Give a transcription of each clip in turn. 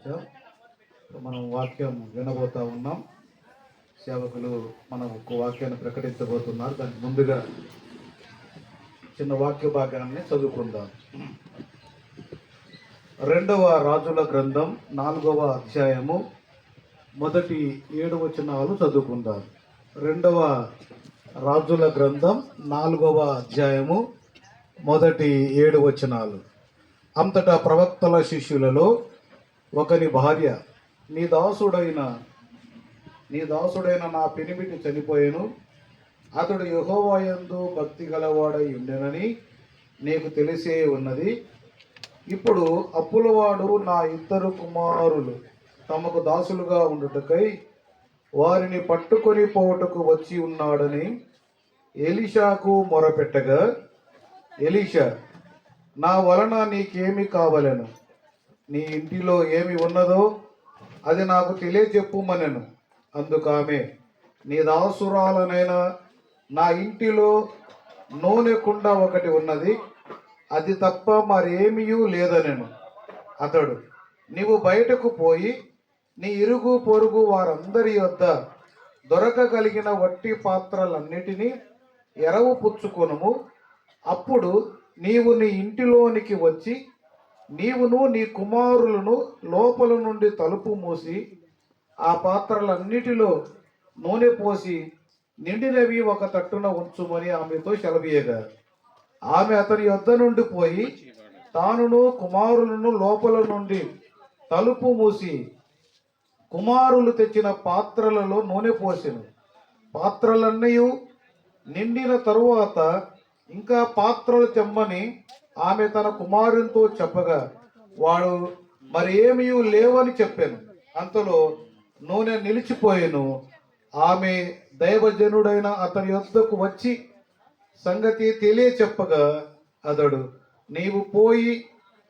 వచ్చాం. మనం వాక్యం వినబోతా ఉన్నాం. సేవకులు మనం ఒక వాక్యాన్ని ప్రకటించబోతున్నారు. దానికి ముందుగా చిన్న వాక్య భాగాన్ని చదువుకుందాం. 2వ రాజుల గ్రంథం 4వ అధ్యాయము మొదటి 7 వచనాలు చదువుకుందాం. 2వ రాజుల గ్రంథం 4వ అధ్యాయము మొదటి 7 వచనాలు. అంతటా ప్రవక్తల శిష్యులలో ఒకని భార్య, నీ దాసుడైన నా పెనిమిటి చనిపోయెను, అతడు యెహోవా యందు భక్తి గలవాడై ఉండెనని నీకు తెలిసే ఉన్నది. ఇప్పుడు అప్పులవాడు నా 2 కుమారులు తమకు దాసులుగా ఉండుటకై వారిని పట్టుకొని పోవుటకు వచ్చి ఉన్నాడని ఎలీషాకు మొరపెట్టగా, ఎలీషా, నా వలన నీకేమి కావలెను? నీ ఇంటిలో ఏమి ఉన్నదో అది నాకు తెలియజెప్పుమనెను. అందుకు ఆమె, నీ దాసురాలనైనా నా ఇంటిలో నూనె కుండ ఒకటి ఉన్నది, అది తప్ప మరేమీ లేదనెను. అతడు, నీవు బయటకు పోయి నీ ఇరుగు పొరుగు వారందరి యొద్ద దొరకగలిగిన వట్టి పాత్రలన్నిటినీ ఎరవు పుచ్చుకొనుము. అప్పుడు నీవు నీ ఇంటిలోనికి వచ్చి నీవును నీ కుమారులను లోపల నుండి తలుపు మూసి ఆ పాత్రలన్నిటిలో నూనె పోసి నిండినవి ఒక తట్టున ఉంచుమని ఆమెతో సెలవీయగా, ఆమె అతని యొద్ద నుండి పోయి తానును కుమారులను లోపల నుండి తలుపు మూసి కుమారులు తెచ్చిన పాత్రలలో నూనె పోసెను. పాత్రలన్నీ నిండిన తరువాత ఇంకా పాత్రలు తెమ్మని ఆమె తన కుమారునితో చెప్పగా, వాడు మరేమీ లేవని చెప్పాను. అంతలో నూనె నిలిచిపోయెను. ఆమె దైవజనుడైన అతని యొద్దకు వచ్చి సంగతి తెలియచెప్పగా, అతడు, నీవు పోయి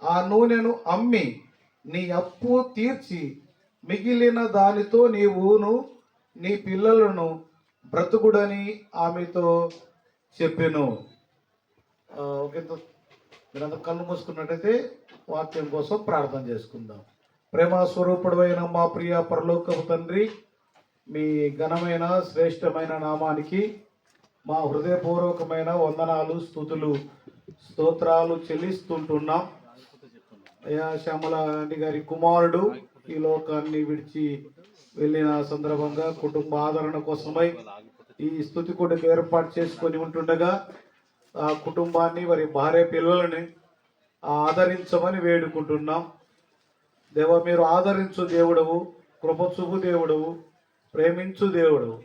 ఆ నూనెను అమ్మి నీ అప్పు తీర్చి మిగిలిన దానితో నీవును నీ పిల్లలను బ్రతుకుడని ఆమెతో చెప్పెను. మీరంతా కళ్ళు మూసుకున్నట్టయితే వాక్యం కోసం ప్రార్థన చేసుకుందాం. ప్రేమ స్వరూపుడైన మా ప్రియ పరలోకపు తండ్రి, మీ ఘనమైన శ్రేష్టమైన నామానికి మా హృదయపూర్వకమైన వందనాలు, స్తుతులు, స్తోత్రాలు చెల్లిస్తుంటున్నాం. అయ్యా, శ్యామల ఆంటీ గారి కుమారుడు ఈ లోకాన్ని విడిచి వెళ్ళిన సందర్భంగా కుటుంబ ఆదరణ కోసమై ఈ స్తుతి కూడిక ఏర్పాటు చేసుకొని ఉంటుండగా ఆ కుటుంబాన్ని, వారి భార్య పిల్లలని ఆదరించమని వేడుకుంటున్నాం. దేవ, మీరు ఆదరించు దేవుడవు, కృపచూపు దేవుడవు, ప్రేమించు దేవుడవు.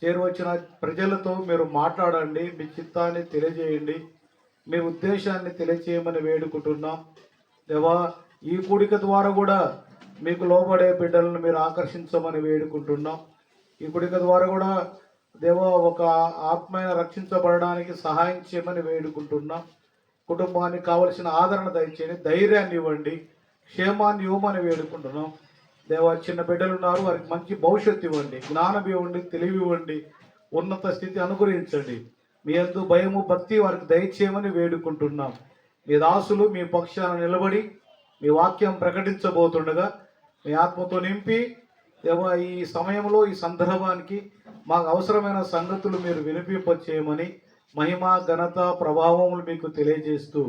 చేరువచ్చిన ప్రజలతో మీరు మాట్లాడండి, మీ చిత్తాన్ని తెలియజేయండి, మీ ఉద్దేశాన్ని తెలియజేయమని వేడుకుంటున్నాం. దేవా, ఈ కూడిక ద్వారా కూడా మీకు లోబడే బిడ్డలను మీరు ఆకర్షించమని వేడుకుంటున్నాం. ఈ కూడిక ద్వారా కూడా దేవా ఒక ఆత్మైన రక్షించబడడానికి సహాయం చేయమని వేడుకుంటున్నాం. కుటుంబానికి కావలసిన ఆదరణ దయచేయండి, ధైర్యాన్ని ఇవ్వండి, క్షేమాన్ని ఇవ్వమని వేడుకుంటున్నాం. దేవా, చిన్న బిడ్డలు ఉన్నారు, వారికి మంచి భవిష్యత్తు ఇవ్వండి, జ్ఞానం ఇవ్వండి, తెలివి ఇవ్వండి, ఉన్నత స్థితి అనుగ్రహించండి. మీ యందు భయము భక్తి వారికి దయచేయమని వేడుకుంటున్నాం. మీ దాసులు మీ పక్షాన నిలబడి మీ వాక్యం ప్రకటించబోతుండగా మీ ఆత్మతో నింపి దేవా, ఈ సమయంలో ఈ సందర్భానికి మాకు అవసరమైన సంగతులు మీరు వినిపింపచేయమని మహిమ ఘనత ప్రభావములు మీకు తెలియజేస్తూ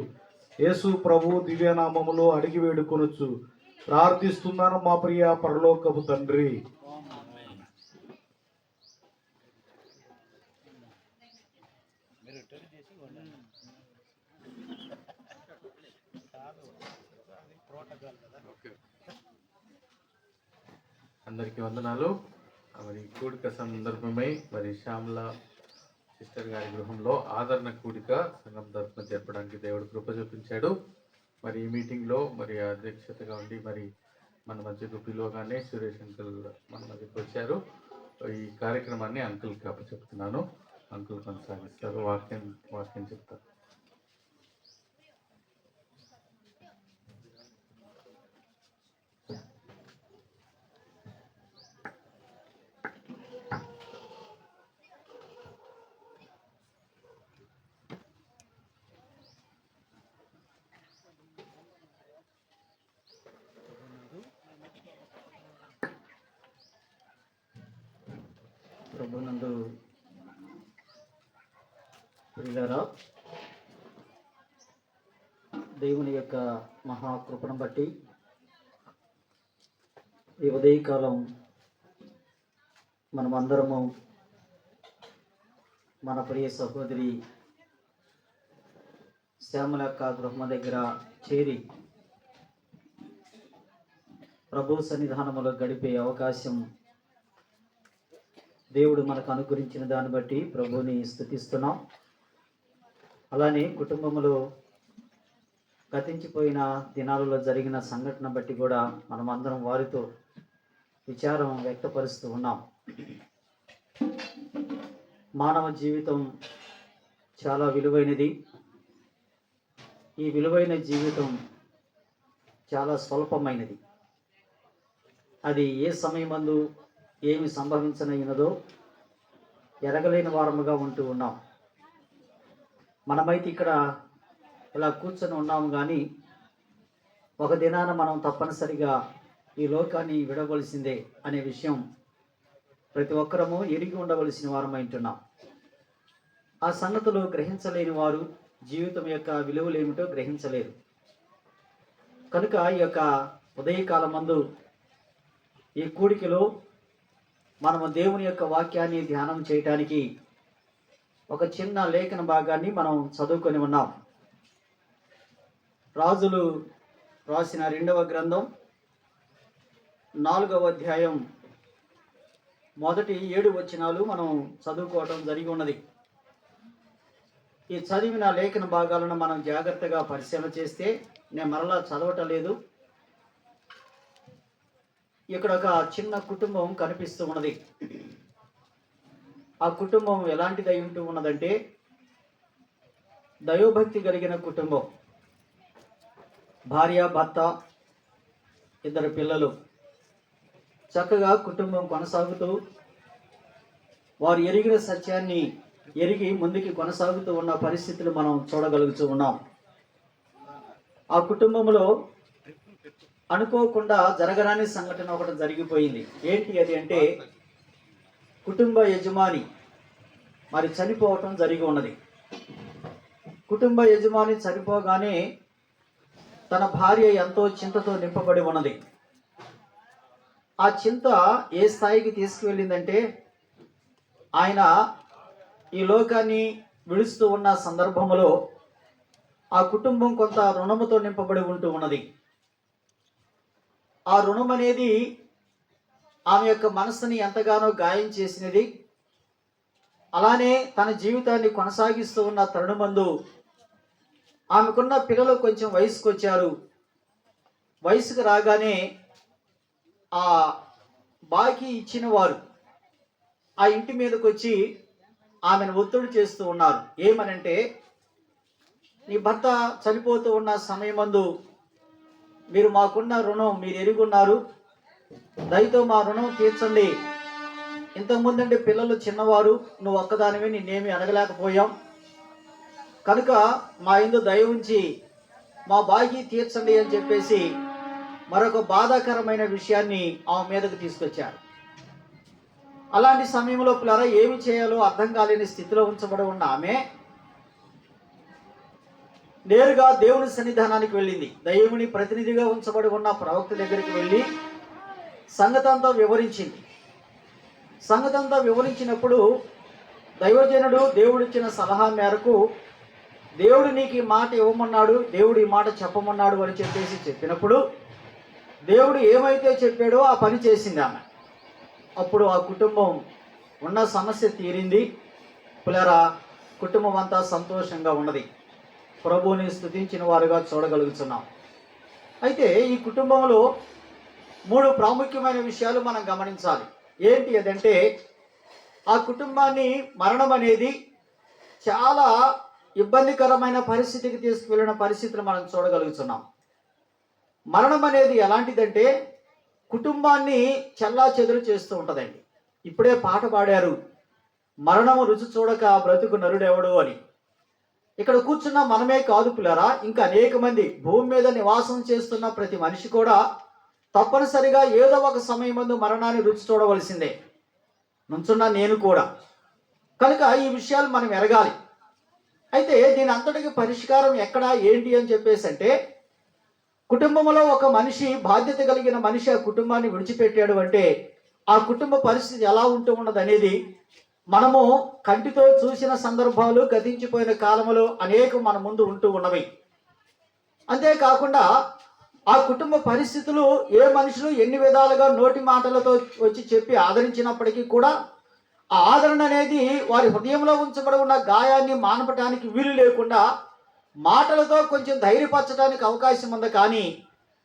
యేసు ప్రభు దివ్యనామములో అడిగి వేడుకొనొచ్చు ప్రార్థిస్తున్నాను మా ప్రియ పరలోకపు తండ్రి. అందరికీ వందనాలు. మరి కూడిక సందర్భమై మరి శ్యామల సిస్టర్ గారి గృహంలో ఆదరణ కూడిక సంఘం తరఫున జరపడానికి దేవుడు కృప చూపించాడు. మరి ఈ మీటింగ్లో మరి అధ్యక్షతగా ఉండి మరి మన మధ్యకు పిలువగానే సురేష్ అంకుల్ మన మధ్యకు వచ్చారు. ఈ కార్యక్రమాన్ని అంకుల్కి అప్పచెప్తున్నాను. అంకుల్ కొనసాగిస్తారు, వాక్యం చెప్తారు. ప్రభునందు ప్రియులారా, దేవుని యొక్క మహాకృపను బట్టి ఈ ఉదయకాలం మనమందరము మన ప్రియ సహోదరి శ్యామల యొక్క గృహం దగ్గర చేరి ప్రభు సన్నిధానములో గడిపే అవకాశం దేవుడు మనకు అనుగ్రహించిన దాన్ని బట్టి ప్రభువుని స్తుతిస్తున్నాం. అలానే కుటుంబంలో గతించిపోయిన దినాలలో జరిగిన సంఘటన బట్టి కూడా మనమందరం వారితో విచారం వ్యక్తపరుస్తూ ఉన్నాం. మానవ జీవితం చాలా విలువైనది. ఈ విలువైన జీవితం చాలా స్వల్పమైనది. అది ఏ సమయమందు ఏమి సంభవించనైనదో ఎరగలేని వారముగా ఉంటూ ఉన్నాం. మనమైతే ఇక్కడ ఇలా కూర్చొని ఉన్నాము, కానీ ఒక దినాన మనం తప్పనిసరిగా ఈ లోకాన్ని విడవలసిందే అనే విషయం ప్రతి ఒక్కరము ఎరిగి ఉండవలసిన వారమైంటున్నాం. ఆ సంగతులు గ్రహించలేని వారు జీవితం యొక్క విలువలేమిటో గ్రహించలేరు. కనుక ఈ యొక్క ఉదయకాలమందు ఈ కూడికలో మనము దేవుని యొక్క వాక్యాన్ని ధ్యానం చేయటానికి ఒక చిన్న లేఖన భాగాన్ని మనం చదువుకొని ఉన్నాం. రాజులు రాసిన 2వ గ్రంథం 4వ అధ్యాయం మొదటి 7 వచనాలు మనం చదువుకోవటం జరిగి ఉన్నది. ఈ చదివిన లేఖన భాగాలను మనం జాగ్రత్తగా పరిశీలన చేస్తే, నేను మరలా చదవటం లేదు, ఇక్కడ ఒక చిన్న కుటుంబం కనిపిస్తూ ఉన్నది. ఆ కుటుంబం ఎలాంటిదై ఉంటూ ఉన్నదంటే దైవభక్తి కలిగిన కుటుంబం. భార్య, భర్త, 2 పిల్లలు, చక్కగా కుటుంబం కొనసాగుతూ వారు ఎరిగిన సత్యాన్ని ఎరిగి ముందుకి కొనసాగుతూ ఉన్న పరిస్థితులు మనం చూడగలుగుతూ ఉన్నాం. ఆ కుటుంబంలో అనుకోకుండా జరగరాని సంఘటన ఒకటి జరిగిపోయింది. ఏంటి అది అంటే, కుటుంబ యజమాని మరి చనిపోవటం జరిగి ఉన్నది. కుటుంబ యజమాని చనిపోగానే తన భార్య ఎంతో చింతతో నింపబడి ఉన్నది. ఆ చింత ఏ స్థాయికి తీసుకువెళ్ళిందంటే, ఆయన ఈ లోకాన్ని విడుస్తూ ఉన్న సందర్భంలో ఆ కుటుంబం కొంత రుణముతో నింపబడి ఉంటూ ఉన్నది. ఆ రుణం అనేది ఆమె యొక్క మనసుని ఎంతగానో గాయం చేసినది. అలానే తన జీవితాన్ని కొనసాగిస్తూ ఉన్న తరుణమందు ఆమెకున్న పిల్లలు కొంచెం వయసుకు వచ్చారు. వయసుకు రాగానే ఆ బాకీ ఇచ్చిన వారు ఆ ఇంటి మీదకి వచ్చి ఆమెను ఒత్తిడి చేస్తూ ఉన్నారు. ఏమనంటే, నీ భర్త చనిపోతూ ఉన్న సమయమందు మీరు మాకున్న రుణం మీరు ఎరుగున్నారు, దయతో మా రుణం తీర్చండి. ఇంతకుముందంటే పిల్లలు చిన్నవారు, నువ్వు ఒక్కదానివే, నిన్నేమి అడగలేకపోయాం, కనుక మా యందు దయ ఉంచి మా బాకీ తీర్చండి అని చెప్పేసి మరొక బాధాకరమైన విషయాన్ని ఆమె మీదకు తీసుకొచ్చారు. అలాంటి సమయంలో పిల్లరా ఏమి చేయాలో అర్థం కాలేని స్థితిలో ఉంచబడి ఉన్న ఆమె నేరుగా దేవుని సన్నిధానానికి వెళ్ళింది. దైవుని ప్రతినిధిగా ఉంచబడి ఉన్న ప్రవక్త దగ్గరికి వెళ్ళి సంగతంతా వివరించింది. సంగతంతా వివరించినప్పుడు దైవజనుడు దేవుడిచ్చిన సలహా మేరకు, దేవుడు నీకు ఈ మాట ఇవ్వమన్నాడు, దేవుడు ఈ మాట చెప్పమన్నాడు అని చెప్పేసి చెప్పినప్పుడు దేవుడు ఏమైతే చెప్పాడో ఆ పని చేసింది ఆమె. అప్పుడు ఆ కుటుంబం ఉన్న సమస్య తీరింది. పిల్లరా, కుటుంబం అంతా సంతోషంగా ఉన్నది. ప్రభువుని స్తుతించిన వారుగా చూడగలుగుతున్నాం. అయితే ఈ కుటుంబంలో 3 ప్రాముఖ్యమైన విషయాలు మనం గమనించాలి. ఏంటి అదంటే, ఆ కుటుంబాన్ని మరణం అనేది చాలా ఇబ్బందికరమైన పరిస్థితికి తీసుకువెళ్ళిన పరిస్థితిని మనం చూడగలుగుతున్నాం. మరణం అనేది ఎలాంటిదంటే కుటుంబాన్ని చెల్లాచెదురు చేస్తూ ఉంటుందండి. ఇప్పుడే పాట పాడారు, మరణము రుచి చూడక బ్రతుకు నరుడెవడు అని. ఇక్కడ కూర్చున్న మనమే కాదు పిల్లరా, ఇంకా అనేక మంది భూమి మీద నివాసం చేస్తున్న ప్రతి మనిషి కూడా తప్పనిసరిగా ఏదో ఒక సమయం ముందు మరణాన్ని రుచి చూడవలసిందే. నుంచున్నా నేను కూడా. కనుక ఈ విషయాలు మనం ఎరగాలి. అయితే దీని అంతటికి పరిష్కారం ఎక్కడ ఏంటి అని చెప్పేసి అంటే, కుటుంబంలో ఒక మనిషి, బాధ్యత కలిగిన మనిషి ఆ కుటుంబాన్ని విడిచిపెట్టాడు అంటే ఆ కుటుంబ పరిస్థితి ఎలా ఉంటూ ఉన్నది అనేది మనము కంటితో చూసిన సందర్భాలు గతించిపోయిన కాలంలో అనేకం మన ముందు ఉంటూ ఉన్నవి. అంతేకాకుండా ఆ కుటుంబ పరిస్థితులు ఏ మనుషులు ఎన్ని విధాలుగా నోటి మాటలతో వచ్చి చెప్పి ఆదరించినప్పటికీ కూడా ఆ ఆదరణ అనేది వారి హృదయంలో ఉంచబడి ఉన్న గాయాన్ని మానపటానికి వీలు లేకుండా మాటలతో కొంచెం ధైర్యపరచడానికి అవకాశం ఉంది. కానీ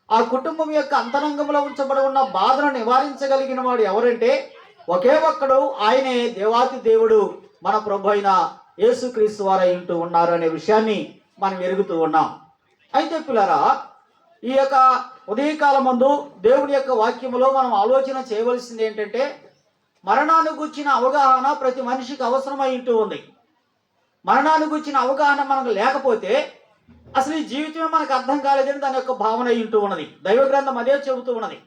ఆ కుటుంబం యొక్క అంతరంగంలో ఉంచబడి ఉన్న బాధను నివారించగలిగిన వాడు ఎవరంటే ఒకే ఒక్కడు, ఆయనే దేవాతి దేవుడు, మన ప్రభు అయిన యేసుక్రీస్తు వారై ఉంటూ ఉన్నారు అనే విషయాన్ని మనం ఎరుగుతూ ఉన్నాం. అయితే పిల్లరా, ఈ యొక్క ఉదయకాలం మందు దేవుని యొక్క వాక్యములో మనం ఆలోచన చేయవలసింది ఏంటంటే, మరణాన్ని గుర్చిన అవగాహన ప్రతి మనిషికి అవసరమై ఉంటూ ఉంది. మరణాన్ని గుర్చిన అవగాహన మనకు లేకపోతే అసలు ఈ జీవితమే మనకు అర్థం కాలేదని దాని యొక్క భావన ఉంటూ ఉన్నది. దైవ గ్రంథం అదే చెబుతూ ఉన్నది.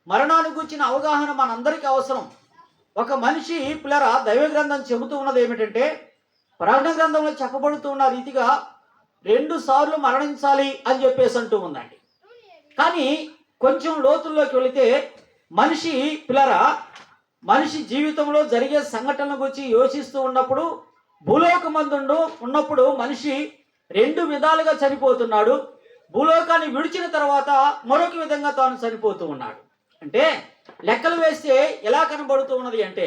మరణాన్ని గుర్చిన అవగాహన మనందరికీ అవసరం. ఒక మనిషి పిల్లరా, దైవ గ్రంథం చెబుతూ ఉన్నది ఏమిటంటే, ప్రకటన గ్రంథంలో చెప్పబడుతూ ఉన్న రీతిగా 2 సార్లు మరణించాలి అని చెప్పేసి అంటూ ఉందండి. కానీ కొంచెం లోతుల్లోకి వెళితే మనిషి పిల్లరా, మనిషి జీవితంలో జరిగే సంఘటనల గురించి యోచిస్తూ ఉన్నప్పుడు, భూలోకమందు ఉన్నప్పుడు మనిషి 2 విధాలుగా చనిపోతున్నాడు. భూలోకాన్ని విడిచిన తర్వాత మరొక విధంగా తాను చనిపోతూ ఉన్నాడు. అంటే లెక్కలు వేస్తే ఎలా కనబడుతూ ఉన్నది అంటే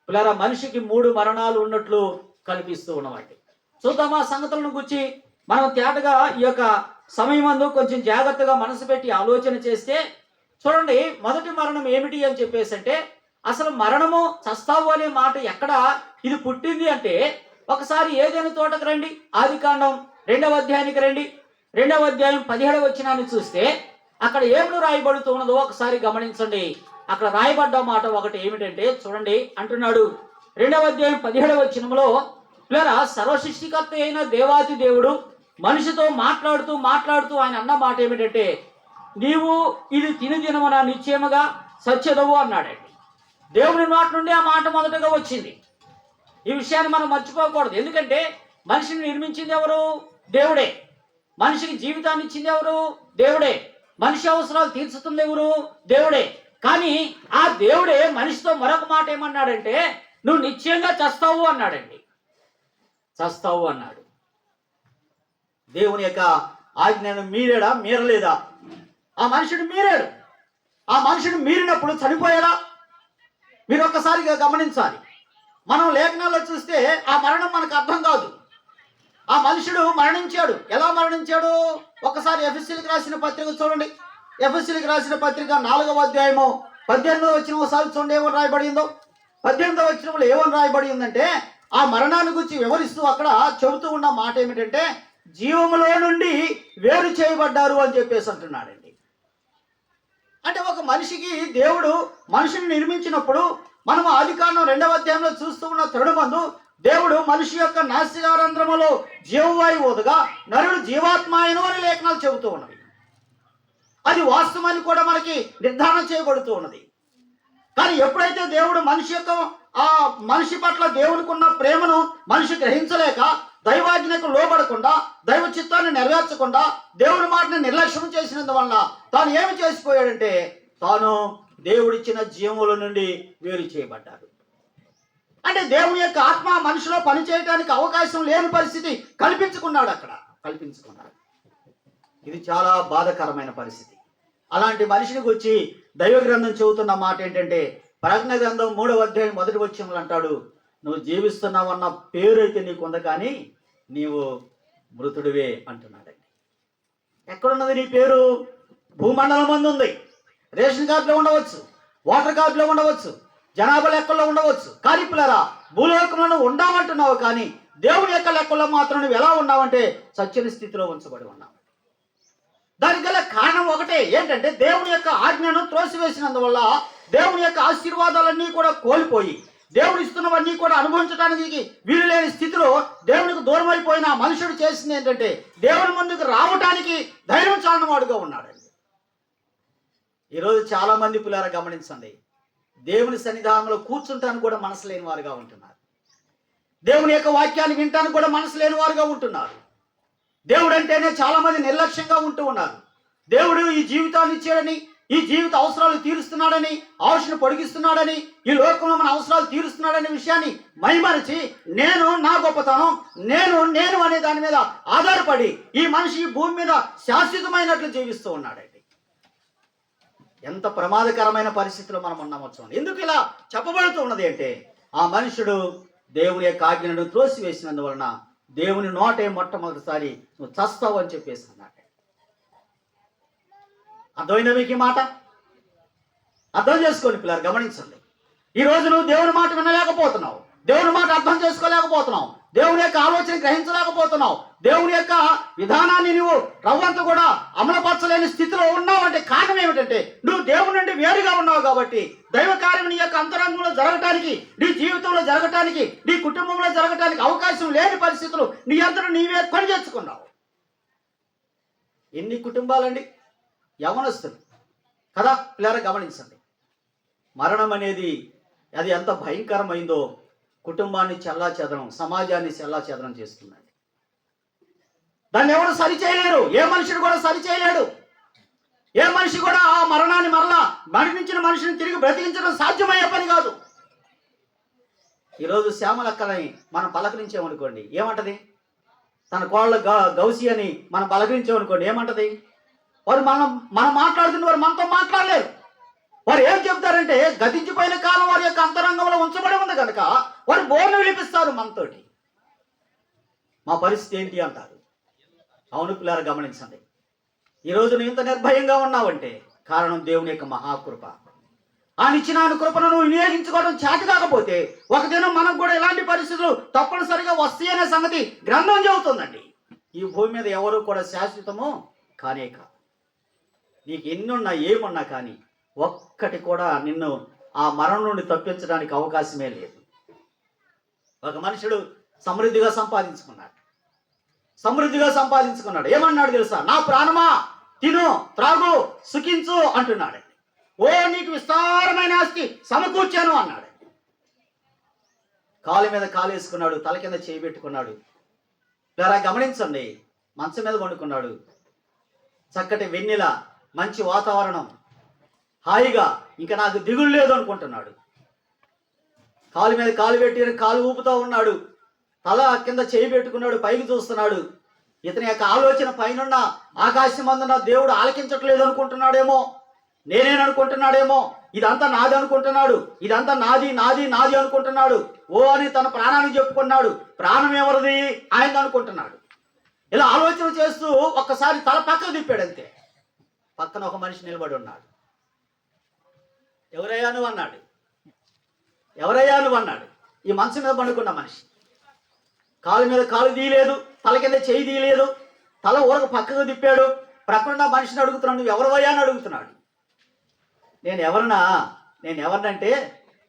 పిల్లరా, మనిషికి 3 మరణాలు ఉన్నట్లు కనిపిస్తూ ఉన్నవాటి. చూద్దామా సంగతులను గురించి మనం తేటగా ఈ యొక్క సమయమందు కొంచెం జాగ్రత్తగా మనసు పెట్టి ఆలోచన చేస్తే చూడండి, మొదటి మరణం ఏమిటి అని చెప్పేసి అంటే, అసలు మరణము, చస్తావు అనే మాట ఎక్కడ ఇది పుట్టింది అంటే, ఒకసారి ఏదైనా తోటకు రండి, ఆదికాండం 2వ అధ్యాయానికి రండి. 2వ అధ్యాయం 17వ వచనాన్ని చూస్తే అక్కడ ఏమి రాయబడుతూ ఉన్నదో ఒకసారి గమనించండి. అక్కడ రాయబడ్డ మాట ఒకటి ఏమిటంటే చూడండి, అంటున్నాడు 2వ అధ్యాయం 17వ వచనంలో, పిల్లరా, సర్వసృష్టికర్త అయిన దేవాతి దేవుడు మనిషితో మాట్లాడుతూ ఆయన అన్న మాట ఏమిటంటే, నీవు ఇది తిని దినమున నిశ్చయముగా సత్యదవు అన్నాడండి. దేవుని మాట నుండి ఆ మాట మొదటగా వచ్చింది. ఈ విషయాన్ని మనం మర్చిపోకూడదు. ఎందుకంటే మనిషిని నిర్మించింది ఎవరు? దేవుడే. మనిషికి జీవితాన్ని ఇచ్చింది ఎవరు? దేవుడే. మనిషి అవసరాలు తీర్చుతుంది ఎవరు? దేవుడే. కానీ ఆ దేవుడే మనిషితో మరొక మాట ఏమన్నాడంటే, నువ్వు నిశ్చయంగా చస్తావు అన్నాడండి. చస్తావు అన్నాడు. దేవుని యొక్క ఆజ్ఞను మీరాడా? మీరలేదా? ఆ మనుషుడు మీరాడు. ఆ మనుషుడు మీరినప్పుడు చనిపోయాడా? మీరు ఒక్కసారిగా గమనించాలి. మనం లేఖనాల్లో చూస్తే ఆ మరణం మనకు అర్థం కాదు. ఆ మనుషుడు మరణించాడు. ఎలా మరణించాడు? ఒకసారి ఎఫెసీయులకు రాసిన పత్రిక చూడండి. ఎఫెసీయులకు రాసిన పత్రిక 4వ అధ్యాయము 18వ వచనం ఒకసారి చూడండి, ఏమని రాయబడిందో. 18వ వచనంలో ఏమని రాయబడి ఉందంటే, ఆ మరణాన్ని గురించి వివరిస్తూ అక్కడ చెబుతూ ఉన్న మాట ఏమిటంటే, జీవములో నుండి వేరు చేయబడ్డారు అని చెప్పేసి అంటున్నాడండి. అంటే ఒక మనిషికి దేవుడు మనిషిని నిర్మించినప్పుడు మనం ఆదికాండం 2వ అధ్యాయంలో చూస్తూ ఉన్న తరుణమందు దేవుడు మనిషి యొక్క నాసికారంధ్రములో జీవవాయువు ఊదగా నరుడు జీవాత్మాయను అని లేఖనాలు చెబుతూ ఉన్నవి. అది వాస్తవాన్ని కూడా మనకి నిర్ధారణ చేయబడుతూ ఉన్నది. కానీ ఎప్పుడైతే దేవుడు మనిషి పట్ల దేవునికి ఉన్న ప్రేమను మనిషి గ్రహించలేక, దైవాజ్ఞకు లోబడకుండా, దైవ చిత్తాన్ని నెరవేర్చకుండా దేవుని మాటని నిర్లక్ష్యం చేసినందువలన తాను ఏమి చేసిపోయాడంటే, తాను దేవుడిచ్చిన జీవముల నుండి వేరు చేయబడ్డాడు. అంటే దేవుని యొక్క ఆత్మ మనిషిలో పనిచేయడానికి అవకాశం లేని పరిస్థితి కల్పించుకున్నాడు. ఇది చాలా బాధాకరమైన పరిస్థితి. అలాంటి మనిషిని గురించి దైవ గ్రంథం చెబుతున్న మాట ఏంటంటే, ప్రకటన గ్రంథం 3వ అధ్యాయం 1వ వచనంలో అంటాడు, నువ్వు జీవిస్తున్నావన్న పేరు అయితే నీకు ఉంది, కానీ నీవు మృతుడివే అంటున్నాడండి. ఎక్కడున్నది నీ పేరు? భూమండలం మందు ఉంది. రేషన్ కార్డులో ఉండవచ్చు, ఓటర్ కార్డులో ఉండవచ్చు, జనాభా లెక్కల్లో ఉండవచ్చు. కానీ పిల్లరా, భూలోకంలో ఉండమంటున్నావు, కానీ దేవుని యొక్క లెక్కల్లో మాత్రం నువ్వు ఎలా ఉన్నావంటే సత్యని స్థితిలో ఉంచబడి ఉన్నావు. దానికి గల కారణం ఒకటే ఏంటంటే, దేవుని యొక్క ఆజ్ఞను త్రోసివేసినందువల్ల దేవుని యొక్క ఆశీర్వాదాలన్నీ కూడా కోల్పోయి, దేవుడు ఇస్తున్నవన్నీ కూడా అనుభవించడానికి వీలు లేని స్థితిలో దేవునికి దూరం అయిపోయిన మనుషుడు చేసింది ఏంటంటే, దేవుని ముందుకు రావటానికి ధైర్యం చాలని వాడుగా ఉన్నాడండి. ఈరోజు చాలా మంది పిల్లలు గమనించండి, దేవుని సన్నిధానంలో కూర్చుంటానికి కూడా మనసు లేని వారుగా ఉంటున్నారు. దేవుని యొక్క వాక్యాన్ని వినటానికి కూడా మనసు లేని వారుగా ఉంటున్నారు. దేవుడు అంటేనే చాలా మంది నిర్లక్ష్యంగా ఉంటూ ఉన్నారు. దేవుడు ఈ జీవితాన్ని ఇచ్చాడని, ఈ జీవిత అవసరాలు తీరుస్తున్నాడని, ఆయుష్ను పొడిగిస్తున్నాడని, ఈ లోకంలో మన అవసరాలు తీరుస్తున్నాడనే విషయాన్ని మైమరిచి నేను నా గొప్పతనం, నేను అనే దాని మీద ఆధారపడి ఈ మనిషి ఈ భూమి మీద శాశ్వతమైనట్లు జీవిస్తూ ఉన్నాడండి. ఎంత ప్రమాదకరమైన పరిస్థితిలో మనం ఉన్నామో చూడండి. ఎందుకు ఇలా చెప్పబడుతూ ఉన్నది అంటే, ఆ మనుషుడు దేవుని యొక్క ఆజ్ఞలను త్రోసివేసినందువలన దేవుని నోటే మొట్టమొదటిసారి నువ్వు చస్తావు అని చెప్పేసి అన్నాడు. అర్థమైందా మీకు ఈ మాట? అర్థం చేసుకోండి పిల్లలు, గమనించండి. ఈ రోజు నువ్వు దేవుని మాట వినలేకపోతున్నావు, దేవుని మాట అర్థం చేసుకోలేకపోతున్నావు, దేవుని యొక్క ఆలోచన గ్రహించలేకపోతున్నావు, దేవుని యొక్క విధానాన్ని నువ్వు రవ్వంత కూడా అమలుపరచలేని స్థితిలో ఉన్నావు అంటే కారణం ఏమిటంటే నువ్వు దేవుని నుండి వేరుగా ఉన్నావు. కాబట్టి దైవ కార్యం నీ యొక్క అంతరంగంలో జరగటానికి, నీ జీవితంలో జరగటానికి, నీ కుటుంబంలో జరగటానికి అవకాశం లేని పరిస్థితులు నీ అంతటా నీవే కొని తెచ్చుకున్నావు. ఎన్ని కుటుంబాలండి, యవనస్తులు కదా పిల్లరా, గమనించండి. మరణం అనేది అది ఎంత భయంకరమైందో కుటుంబాన్ని చెల్లాచెదరం, సమాజాన్ని చెల్లాచెదరం చేస్తుందండి. దాన్ని ఎవరు సరిచేయలేరు, ఏ మనిషిని కూడా సరిచేయలేడు. ఏ మనిషి కూడా ఆ మరణాన్ని మరలా మరణించిన మనిషిని తిరిగి బ్రతికించడం సాధ్యమయ్యే పని కాదు. ఈరోజు శ్యామలక్కని మనం పలకరించామనుకోండి, ఏమంటది? తన కోళ్ళ గౌసి అని మనం పలకరించామనుకోండి, ఏమంటది? వారు మనం మాట్లాడుతున్న వారు మనతో మాట్లాడలేరు. వారు ఏం చెప్తారంటే గతించిపోయిన కాలం వారి యొక్క అంతరంగంలో ఉంచబడి ఉంది కనుక వారు బోర్ను విలిపిస్తారు మనతోటి. మా పరిస్థితి ఏంటి అంటారు. అవును పిల్లలు, గమనించండి. ఈరోజు నువ్వు ఇంత నిర్భయంగా ఉన్నావంటే కారణం దేవుని యొక్క మహాకృప. ఆయన ఇచ్చిన ఆయన కృపను నువ్వు వినియోగించుకోవడం చేత కాకపోతే ఒక దినం మనకు కూడా ఇలాంటి పరిస్థితులు తప్పనిసరిగా వస్తాయి అనే సంగతి గ్రంథం చెబుతుందండి. ఈ భూమి మీద ఎవరు కూడా శాశ్వతము కానే కాదు. నీకు ఎన్నున్నా ఏమున్నా కానీ ఒక్కటి కూడా నిన్ను ఆ మరణం నుండి తప్పించడానికి అవకాశమే లేదు. ఒక మనుషుడు సమృద్ధిగా సంపాదించుకున్నాడు. ఏమన్నాడు తెలుసా? నా ప్రాణమా తిను, త్రాగు, సుఖించు అంటున్నాడు. ఓ నీకు విస్తారమైన ఆస్తి సమకూర్చాను అన్నాడు. కాలు మీద కాలు వేసుకున్నాడు, తల కింద చేయి పెట్టుకున్నాడు. ఇలా గమనించండి. మంచం మీద పండుకున్నాడు. చక్కటి వెన్నెల, మంచి వాతావరణం, హాయిగా ఇంకా నాకు దిగులు లేదు అనుకుంటున్నాడు. కాలు మీద కాలు పెట్టి కాలు ఊపుతూ ఉన్నాడు, తల కింద చేయి పెట్టుకున్నాడు, పైకి చూస్తున్నాడు. ఇతని యొక్క ఆలోచన పైనున్న ఆకాశం అందున దేవుడు ఆలకించట్లేదు అనుకుంటున్నాడేమో, నేనేననుకుంటున్నాడేమో, ఇదంతా నాది అనుకుంటున్నాడు, ఇదంతా నాది నాది నాది అనుకుంటున్నాడు. ఓ అని తన ప్రాణాన్ని చెప్పుకున్నాడు. ప్రాణం ఎవరిది? ఆయన అనుకుంటున్నాడు. ఇలా ఆలోచన చేస్తూ ఒక్కసారి తల పక్కకు తిప్పాడు. అంతే. పక్కన ఒక మనిషి నిలబడి ఉన్నాడు. ఎవరయ్యా నువ్వు అన్నాడు. ఎవరయ్యా నువ్వు అన్నాడు. ఈ మంచం మీద పండుకున్న మనిషి కాలు మీద కాలు తీయలేదు, తల కింద చేయి తీయలేదు, తల ఊరకు పక్కకు తిప్పాడు. ప్రక్కన మనిషిని అడుగుతున్నాడు, నువ్వు ఎవరవయ్యా అని అడుగుతున్నాడు. నేను ఎవరినంటే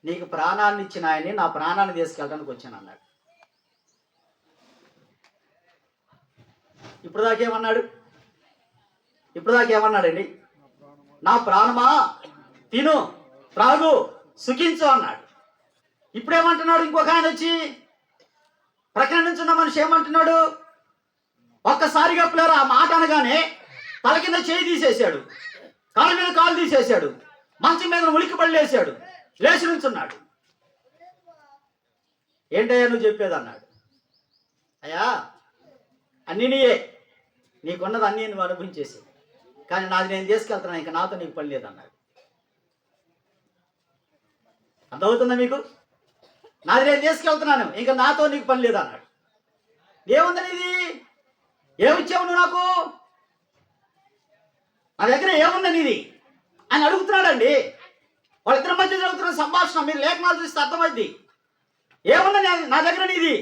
నీకు ప్రాణాన్ని ఇచ్చిన ఆయన్ని, నా ప్రాణాన్ని తీసుకెళ్ళడానికి వచ్చాను అన్నాడు. ఇప్పుడు దాకేమన్నాడండి? నా ప్రాణమా తిను, త్రాగు, సుఖించు అన్నాడు. ఇప్పుడేమంటున్నాడు? ఇంకొక ఆయన వచ్చి ప్రక్కన నుంచున్న మనిషి ఏమంటున్నాడు? ఒక్కసారిగా పిల్లలు ఆ మాట అనగానే తల కింద చేయి తీసేశాడు, కాళ్ళ మీద కాలు తీసేశాడు, మంచం మీద ఉలికి పడలేసాడు, లేచి నుంచున్నాడు. ఏంటయ్యా నువ్వు చెప్పేది అన్నాడు. అయ్యా అన్నీ నీయే, నీకున్నది అన్నీ నువ్వు అనుభవించేసి, కానీ నాది నేను తీసుకెళ్తున్నాను, ఇంకా నాతో నీకు పని లేదన్నాడు. అర్థమవుతుందా మీకు? నాది నేను తీసుకెళ్తున్నాను, ఇంకా నాతో నీకు పని లేదన్నాడు. ఏముందని ఇది? ఏమిచ్చావు నువ్వు నాకు? నా దగ్గర ఏముందని ఇది అని అడుగుతున్నాడండి. వాళ్ళిద్దరి మధ్య జరుగుతున్న సంభాషణ మీరు లేఖనాలు చూస్తే అర్థమైంది. ఏముందని నా దగ్గర నీది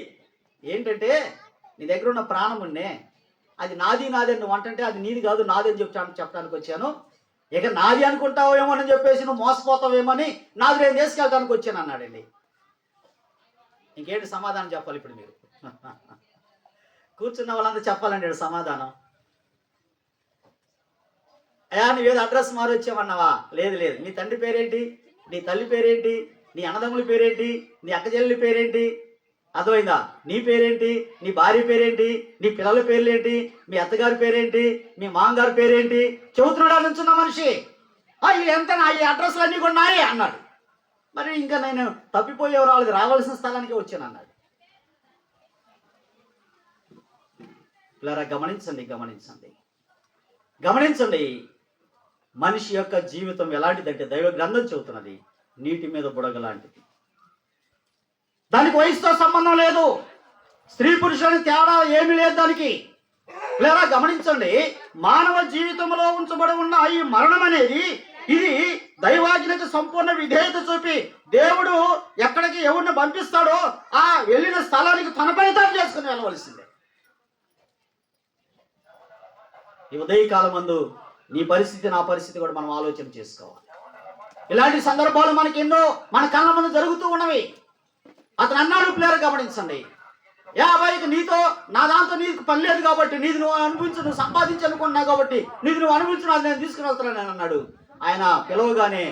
ఏంటంటే, నీ దగ్గర ఉన్న ప్రాణం ఉన్నే, అది నాది నాది నువ్వు అంటుంటే అది నీది కాదు నాది అని చెప్పడానికి వచ్చాను. ఇక నాది అనుకుంటావేమో అని చెప్పేసి నువ్వు మోసపోతావేమని నాది నేను తీసుకెళ్ళడానికి వచ్చాను అన్నాడండి. ఇంకేంటి సమాధానం చెప్పాలి ఇప్పుడు మీరు? కూర్చున్న వాళ్ళంతా చెప్పాలండి సమాధానం. అయ్యా నువ్వేదో అడ్రస్ మారి వచ్చామన్నావా? లేదు. నీ తండ్రి పేరేంటి? నీ తల్లి పేరేంటి, నీ అన్నదమ్ముల పేరేంటి, నీ అక్కచెల్లెలి పేరేంటి, అర్థమైందా? నీ పేరేంటి, నీ భార్య పేరేంటి, నీ పిల్లల పేర్లేంటి, మీ అత్తగారి పేరేంటి, మీ మామగారి పేరేంటి చెబుతున్నాడు నుంచున్న మనిషి. ఎంత ఈ అడ్రస్లు అన్నీ కూడా నాయే అన్నాడు. మరి ఇంకా నేను తప్పిపోయే వాళ్ళకి రావాల్సిన స్థలానికి వచ్చాను అన్నాడు. ఇలా గమనించండి, గమనించండి. మనిషి యొక్క జీవితం ఎలాంటిదంటే దైవ గ్రంథం చెబుతున్నది, నీటి మీద బుడగ లాంటిది. దానికి వయసుతో సంబంధం లేదు, స్త్రీ పురుషులని తేడా ఏమీ లేదు దానికి. లేదా గమనించండి, మానవ జీవితంలో ఉంచబడి ఉన్న ఈ మరణం అనేది ఇది దైవాజ్ఞకు సంపూర్ణ విధేయత చూపి దేవుడు ఎక్కడికి ఎవరిని పంపిస్తాడో ఆ వెళ్ళిన స్థలానికి తన పని తాను చేసుకుని వెళ్ళవలసిందే. ఈ ఉదయకాలం మందు నీ పరిస్థితి నా పరిస్థితి కూడా మనం ఆలోచన చేసుకోవాలి. ఇలాంటి సందర్భాలు మనకి ఎన్నో మన కళ్ళ ముందు జరుగుతూ ఉన్నవి. అతను అన్నాడు, ప్లేయర్ గమనించండి, యాభైకి నీతో నా దాంతో నీకు పని లేదు కాబట్టి నీది నువ్వు అనిపించు, నువ్వు సంపాదించనుకున్నావు కాబట్టి నీది నువ్వు అనిపించు, అది నేను తీసుకుని వెళ్తున్నాను అని అన్నాడు. ఆయన పిలవగానే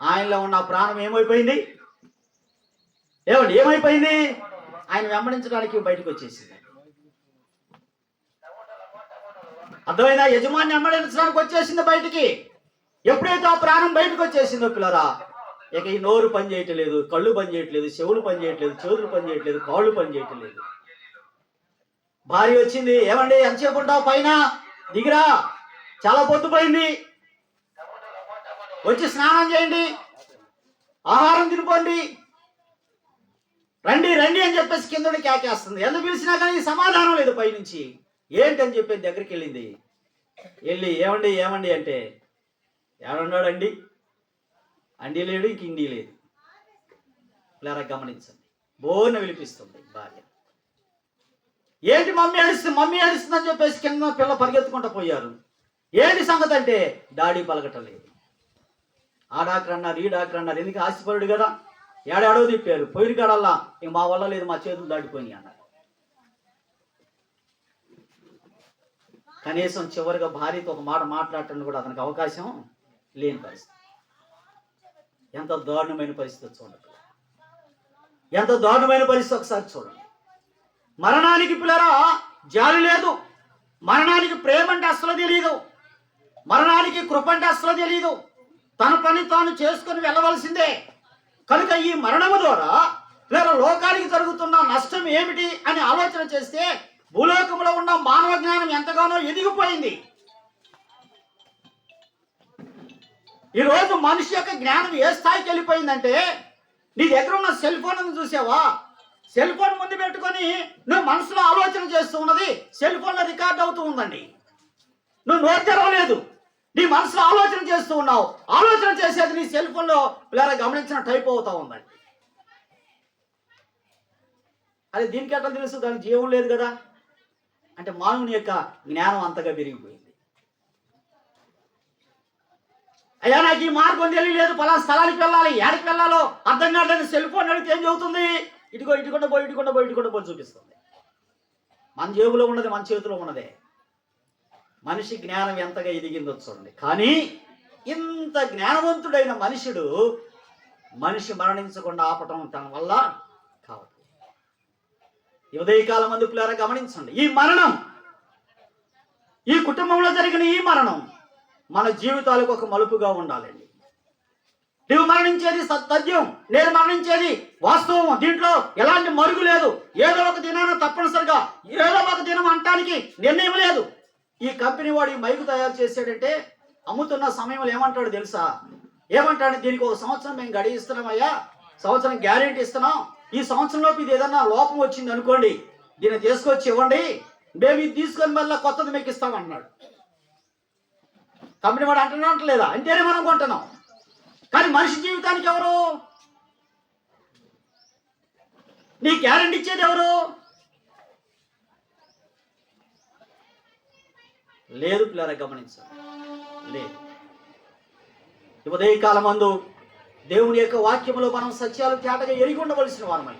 ఆయనలో ఉన్న ప్రాణం ఏమైపోయింది? ఏమైపోయింది? ఆయన వెంబడించడానికి బయటకు వచ్చేసింది. అర్థమైనా? యజమాని వెంబడించడానికి వచ్చేసింది బయటికి. ఎప్పుడైతే ఆ ప్రాణం బయటకు వచ్చేసిందో పిల్లరా, ఇక ఈ నోరు పని చేయట్లేదు, కళ్ళు పని చేయట్లేదు, చెవులు పని చేయట్లేదు, చేతులు పని చేయట్లేదు, కాళ్ళు పని చేయట్లేదు. భార్య వచ్చింది, ఏమండి ఎంతసేపు ఉంటావు, పైన దిగిరా, చాలా పొద్దుపోయింది, వచ్చి స్నానం చేయండి, ఆహారం తినిపోండి, రండి రండి అని చెప్పేసి కింద కేకేస్తుంది. ఎందుకు పిలిచినా కానీ సమాధానం లేదు పైనుంచి. ఏంటని చెప్పి దగ్గరికి వెళ్ళింది. వెళ్ళి ఏమండి ఏమండి అంటే, ఏమన్నాడండి? అండి లేడు, ఇంక ఇండి లేదు. ఇలా గమనించండి, బోర్న విలిపిస్తుంది భార్య. ఏంటి మమ్మీ ఏడుస్తుంది అని చెప్పేసి కింద పిల్ల పరిగెత్తుకుంటూ పోయారు. ఏంటి సంగతి అంటే, డాడీ పలకటం లేదు. ఆ డాక్టర్ అన్నారు, ఈ డాక్టర్ అన్నారు, ఎందుకు ఆశపరుడు కదా, ఏడాడో తిప్పారు, పోయిన కాడల్లా ఇంక మా వల్ల లేదు, మా చేతులు దాటిపోయినాయి అన్నారు. కనీసం చివరిగా భార్యతో ఒక మాట మాట్లాడటానికి కూడా అతనికి అవకాశం లేని పరిస్థితి. ఎంత దారుణమైన పరిస్థితి చూడండి, ఎంత దారుణమైన పరిస్థితి ఒకసారి చూడండి. మరణానికి పిల్లరా జాలి లేదు, మరణానికి ప్రేమ అంటే అసలు తెలియదు, మరణానికి కృప అంటే అసలు తెలియదు. తన పని తాను చేసుకుని వెళ్ళవలసిందే. కనుక ఈ మరణము ద్వారా లేదా లోకానికి జరుగుతున్న నష్టం ఏమిటి అని ఆలోచన చేస్తే భూలోకంలో ఉన్న మానవ జ్ఞానం ఎంతగానో ఎదిగిపోయింది. ఈరోజు మనిషి యొక్క జ్ఞానం ఏ స్థాయికి వెళ్ళిపోయిందంటే, నీ దగ్గర ఉన్న సెల్ ఫోన్ చూసావా, సెల్ ఫోన్ ముందు పెట్టుకొని నువ్వు మనసులో ఆలోచన చేస్తూ ఉన్నది సెల్ ఫోన్లో రికార్డ్ అవుతూ ఉందండి. నువ్వు నోరు తెరవలేదు, నీ మనసులో ఆలోచన చేస్తూ ఉన్నావు, ఆలోచన చేసేది నీ సెల్ ఫోన్లో పిల్లలు గమనించిన టైప్ అవుతా ఉందండి. అది దీనికి ఎట్లా తెలుసు? దానికి జీవం లేదు కదా. అంటే మానవుని యొక్క జ్ఞానం అంతగా పెరిగిపోయింది. అయ్యా నాకు ఈ మార్గం తెలియలేదు, పలానా స్థలానికి వెళ్ళాలి, ఎక్కడికి వెళ్ళాలో అర్థం కావట్లేదు, సెల్ ఫోన్ అడిగితే ఏం చెబుతుంది? ఇటుకుండా పోయి చూపిస్తుంది. మన జేబులో ఉన్నది మన చేతిలో ఉన్నదే. మనిషి జ్ఞానం ఎంతగా ఎదిగిందో చూడండి. కానీ ఇంత జ్ఞానవంతుడైన మనిషి మరణించకుండా ఆపటం తన వల్ల కావట్లేదు. ఈ ఉదయకాలం మందు పిల్లరా గమనించండి, ఈ మరణం, ఈ కుటుంబంలో జరిగిన ఈ మరణం మన జీవితాలకు ఒక మలుపుగా ఉండాలండి. నువ్వు మరణించేది సత్యం, నేను మరణించేది వాస్తవం, దీంట్లో ఎలాంటి మరుగు లేదు. ఏదో ఒక దినాన తప్పనిసరిగా ఏదో ఒక దినం అంటానికి నిర్ణయం లేదు. ఈ కంపెనీ వాడు ఈ మైకు తయారు చేసాడంటే అమ్ముతున్న సమయంలో ఏమంటాడు తెలుసా? ఏమంటాడు? దీనికి ఒక సంవత్సరం మేము గడియిస్తున్నామయ్యా, సంవత్సరం గ్యారెంటీ ఇస్తున్నాం, ఈ సంవత్సరంలోపు ఇది ఏదన్నా లోపం వచ్చింది అనుకోండి, దీన్ని తీసుకొచ్చి ఇవ్వండి, మేము ఇది తీసుకొని మళ్ళీ కొత్తది మీకు ఇస్తామన్నాడు. కంపెనీ వాడు అంటున్నట్లేదా? అంటేనే మనం కొంటున్నాం. కానీ మనిషి జీవితానికి ఎవరు? నీ గ్యారెంటీ ఇచ్చేది ఎవరు? లేదు పిల్లరా గమనించాలి, లేదు. ఉదయకాలం మందు దేవుని యొక్క వాక్యములో మనం సత్యాలు తేటగా ఎరిగి ఉండవలసిన వారమై,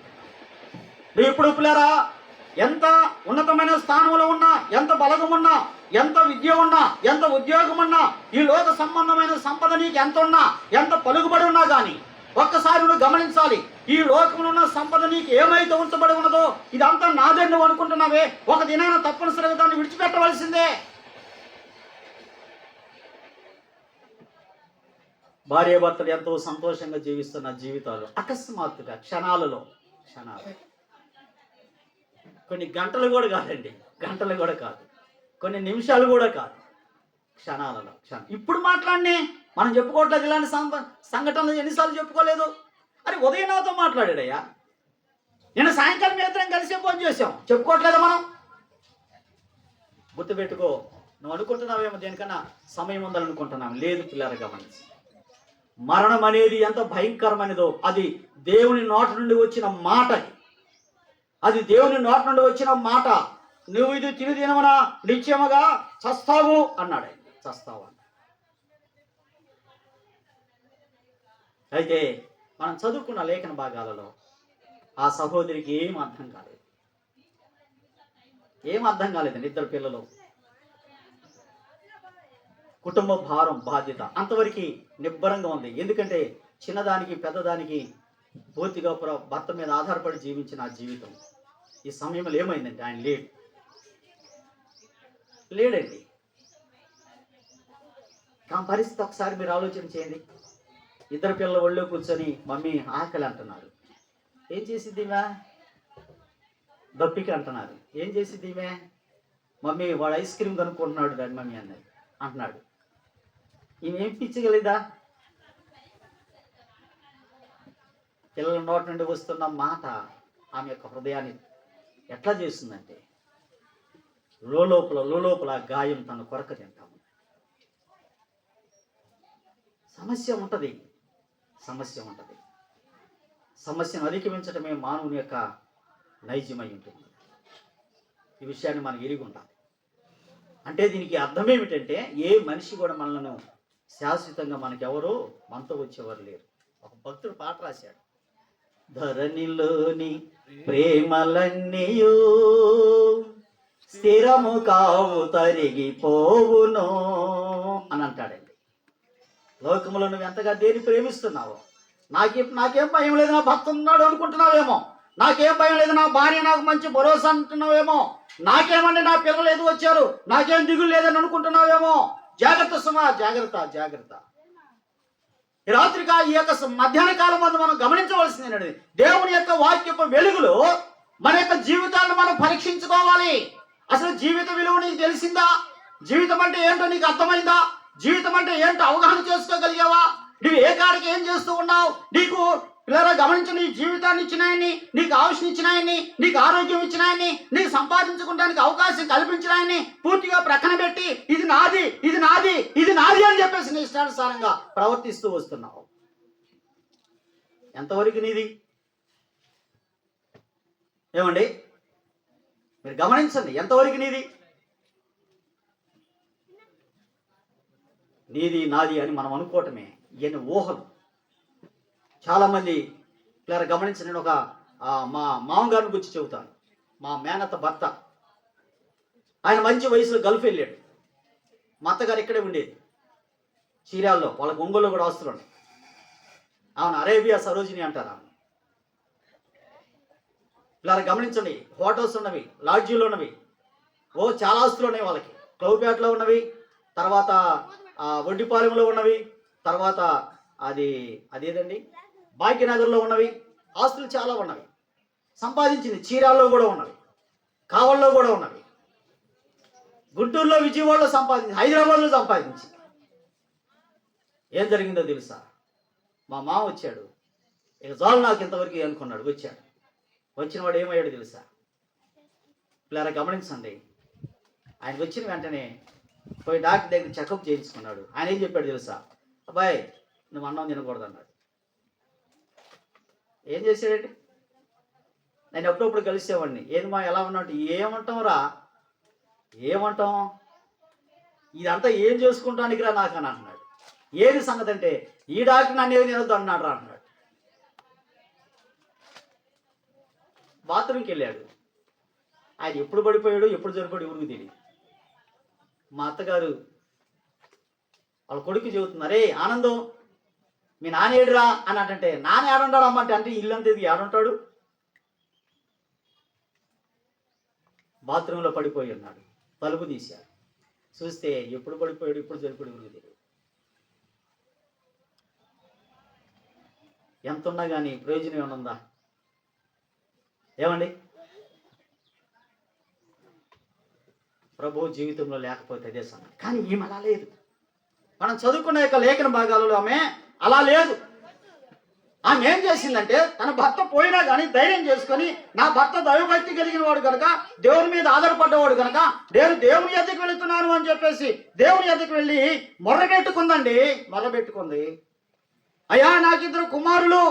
నువ్వు ఇప్పుడు పిల్లరా ఎంత ఉన్నతమైన స్థానంలో ఉన్నా, ఎంత బలగం ఉన్నా, ఎంత విద్య ఉన్నా, ఎంత ఉద్యోగం ఉన్నా, ఈ లోక సంబంధమైన సంపద నీకు ఎంత ఉన్నా, ఎంత పలుకుబడి ఉన్నా కానీ ఒక్కసారి నువ్వు గమనించాలి. ఈ లోకంలో ఉన్న సంపద నీకు ఏమైతే ఉంచబడి ఉన్నదో ఇదంతా నాదే నువ్వు అనుకుంటున్నావే, ఒక దినాన తప్పనిసరిగా దాన్ని విడిచిపెట్టవలసిందే. భార్యాభర్తలు ఎంతో సంతోషంగా జీవిస్తున్న జీవితాలు అకస్మాత్తుగా క్షణాలు, కొన్ని గంటలు కూడా కాదండి, గంటలు కూడా కాదు, కొన్ని నిమిషాలు కూడా కాదు, క్షణాలలో. ఇప్పుడు మాట్లాడినే మనం చెప్పుకోవట్లేదు. ఇలాంటి సంఘటనలు ఎన్నిసార్లు చెప్పుకోలేదు. అరే ఉదయం నాతో మాట్లాడాడయ్యా, నిన్న సాయంకాలం ఇద్దరం కలిసి ఫోన్ చేసాం, చెప్పుకోవట్లేదా మనం? గుర్తుపెట్టుకో. నువ్వు అనుకుంటున్నావేమో దేనికన్నా సమయం ఉందనుకుంటున్నావు. లేదు పిల్లలు, గమనించి మరణం అనేది ఎంత భయంకరమైనదో అది దేవుని నోటి నుండి వచ్చిన మాట. అది దేవుని నోటి నుండి వచ్చిన మాట. నువ్వు ఇది తిని తినమనా నిత్యముగా చస్తావు అన్నాడు. చస్తావు అన్నాడు. అయితే మనం చదువుకున్న లేఖన భాగాలలో ఆ సహోదరికి ఏం అర్థం కాలేదండి. ఇద్దరు పిల్లలు, కుటుంబ భారం, బాధ్యత అంతవరకు నిబ్బరంగా ఉంది. ఎందుకంటే చిన్నదానికి పెద్దదానికి పూర్తిగా భర్త మీద ఆధారపడి జీవించిన ఆ జీవితం ఈ సమయంలో ఏమైందంటే ఆయన లేడండి. ఆ పరిస్థితి ఒకసారి మీరు ఆలోచన చేయండి. ఇద్దరు పిల్లల ఒళ్ళో కూర్చొని మమ్మీ ఆకలి అంటున్నారు. ఏం చేసిద్ది ఈమె? దప్పిక అంటున్నారు. ఏం చేసిద్ది ఈమె? మమ్మీ వాడు ఐస్ క్రీమ్ కనుక్కుంటున్నాడు డాడీ మమ్మీ అన్నది అంటున్నాడు. ఈమె ఏం పిచ్చగలిదా? పిల్లల నోటి నుండి వస్తున్న మాట ఆమె యొక్క హృదయాన్ని ఎట్లా చేస్తుందంటే లోలోపల గాయం తన కొరక తింటాము. సమస్య ఉంటుంది. సమస్యను అధిగమించడమే మానవుని యొక్క నైజమై ఉంటుంది. ఈ విషయాన్ని మనం ఎరిగి ఉండాలి. అంటే దీనికి అర్థం ఏమిటంటే ఏ మనిషి కూడా మనలను శాశ్వతంగా మనకెవరో మనతో వచ్చేవారు లేరు. ఒక భక్తుడు పాట రాశాడు, ధరణిలోని ప్రేమలన్నీయు స్థిరము కావు తరిగిపోవును అని అంటాడండి. లోకములో నువ్వు ఎంతగా దేని ప్రేమిస్తున్నావో, నాకేం భయం లేదు, నా భర్త ఉన్నాడు అనుకుంటున్నావేమో, నాకేం భయం లేదు, నా భార్య నాకు మంచి భరోసా అంటున్నావేమో, నాకేమంటే నా పిల్లలు ఎదుగు వచ్చారు, నాకేం దిగులు లేదని అనుకుంటున్నావేమో. జాగ్రత్త సుమా, జాగ్రత్త. ఈ రాత్రిగా ఈ యొక్క మధ్యాహ్న కాలం వద్ద మనం గమనించవలసింది దేవుని యొక్క వాక్యపు వెలుగులో మన యొక్క జీవితాలను మనం పరీక్షించుకోవాలి. అసలు జీవిత విలువ నీకు తెలిసిందా? జీవితం అంటే ఏంటో నీకు అర్థమైందా? జీవితం అంటే ఏంటో అవగాహన చేసుకోగలిగావా? నువ్వు ఏ కాడికి ఏం చేస్తూ ఉన్నావు? నీకు పిల్లరా గమనించిన నీ జీవితాన్ని ఇచ్చినాయని, నీకు ఆయుష్ని ఇచ్చినాయని, నీకు ఆరోగ్యం ఇచ్చినాయని, నీకు సంపాదించుకోవడానికి అవకాశం కల్పించినాయని పూర్తిగా ప్రక్కన పెట్టి ఇది నాది అని చెప్పేసి నీ ఇష్టానుసారంగా ప్రవర్తిస్తూ వస్తున్నావు. ఎంతవరకు నీది? ఏమండి మీరు గమనించండి, ఎంతవరకు నీది నాది అని మనం అనుకోవటమే. ఇవన్నీ ఊహలు. చాలామంది ఇలా గమనించి నేను మా మామగారిని గురించి చెబుతాను. మా మేనత్త భర్త, ఆయన మంచి వయసులో గల్ఫ్ వెళ్ళాడు. మా అత్తగారు ఇక్కడే ఉండేది చీరాల్లో, వాళ్ళకి ఒంగోలు కూడా ఆస్తులు ఉన్నాయి. ఆమెను అరేబియా సరోజిని అంటారు. ఆమె ఇలా గమనించండి, హోటల్స్ ఉన్నవి, లాడ్జీలు ఉన్నవి, చాలా ఆస్తులు ఉన్నాయి వాళ్ళకి. క్లౌపేటలో ఉన్నవి, తర్వాత వడ్డిపాలెంలో ఉన్నవి, తర్వాత అదేదండి భాగ్యనగర్లో ఉన్నవి, ఆస్తులు చాలా ఉన్నవి. సంపాదించింది చీరాల్లో కూడా ఉన్నవి, కావల్లో కూడా ఉన్నవి, గుంటూరులో, విజయవాడలో సంపాదించి, హైదరాబాద్లో సంపాదించి. ఏం జరిగిందో తెలుసా? మా మామ వచ్చాడు, ఇక చాలు నాకు ఇంతవరకు అనుకున్నాడు. వచ్చిన వాడు ఏమయ్యాడు తెలుసా? పిల్లరా గమనించండి, ఆయన వచ్చిన వెంటనే పోయి డాక్టర్ దగ్గర చెకప్ చేయించుకున్నాడు. ఆయన ఏం చెప్పాడు తెలుసా? అబ్బాయి నువ్వు అన్నం తినకూడదు అన్నాడు. ఏం చేశాడండి? నేను ఎప్పుడప్పుడు కలిసేవాడిని. ఏది మా ఎలా ఉన్నట్టు, ఏమంటాం ఇదంతా ఏం చేసుకుంటానికి రా నాకు అని అంటున్నాడు. ఏది సంగతి అంటే, ఈ డాక్టర్ నన్ను ఏది తినొద్దు అన్నాడు రా అన్నాడు. బాత్రూమ్కి వెళ్ళాడు. ఆయన ఎప్పుడు పడిపోయాడు, ఎప్పుడు జరిపాడు ఊరికి తెలియదు. మా అత్తగారు వాళ్ళ కొడుకు చెబుతున్నారు, ఆనందం మీ నాన్న ఏడురా అని అంటే నాన్న ఏడుంటాడు అమ్మ అంటే ఇల్లంతా ఇది ఏడుంటాడు? బాత్రూంలో పడిపోయి ఉన్నాడు, తలుపు తీశాడు, చూస్తే ఎప్పుడు పడిపోయాడు ఇప్పుడు జరిపోయాడు తెలియదు. ఎంత ఉన్నా కానీ ప్రయోజనం ఏమైనా ఉందా? ఏమండి? ప్రభు జీవితంలో లేకపోతే అదే సంగతి. కానీ ఈమె అలా లేదు. మనం చదువుకున్న యొక్క లేఖన భాగాలలో ఆమె అలా లేదు. ఆమె ఏం చేసిందంటే తన భర్త పోయినా కానీ ధైర్యం చేసుకొని, నా భర్త దైవభక్తి కలిగిన వాడు కనుక, దేవుని మీద ఆధారపడ్డవాడు కనుక నేను దేవుని ఎద్దకు వెళుతున్నాను అని చెప్పేసి దేవుని ఎద్దకు వెళ్ళి మొర్రబెట్టుకుందండి. మొర్రబెట్టుకుంది, అయ్యా నాకు 2 కుమారులు,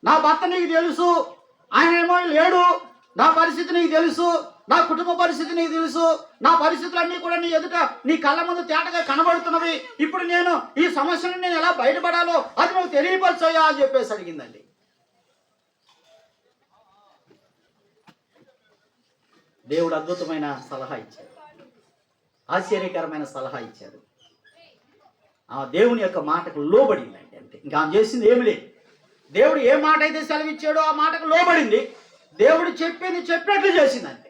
నా భర్త నీకు తెలుసు, ఆయన ఏమో లేడు, నా పరిస్థితి నీకు తెలుసు, నా కుటుంబ పరిస్థితి నీకు తెలుసు, నా పరిస్థితులన్నీ కూడా నీ ఎదుట నీ కళ్ళ ముందు తేటగా కనబడుతున్నవి. ఇప్పుడు నేను ఈ సమస్యను నేను ఎలా బయటపడాలో అది నువ్వు తెలియపరచయ్యా అని చెప్పేసి అడిగిందండి. దేవుడు అద్భుతమైన సలహా ఇచ్చాడు, ఆశ్చర్యకరమైన సలహా ఇచ్చాడు. ఆ దేవుని యొక్క మాటకు లోబడిందండి, అంతే. ఇంకా ఆమె చేసింది ఏమి లేదు. దేవుడు ఏ మాట అయితే సెలవిచ్చాడో ఆ మాటకు లోబడింది. దేవుడు చెప్పింది చెప్పినట్లు చేసింది, అంతే.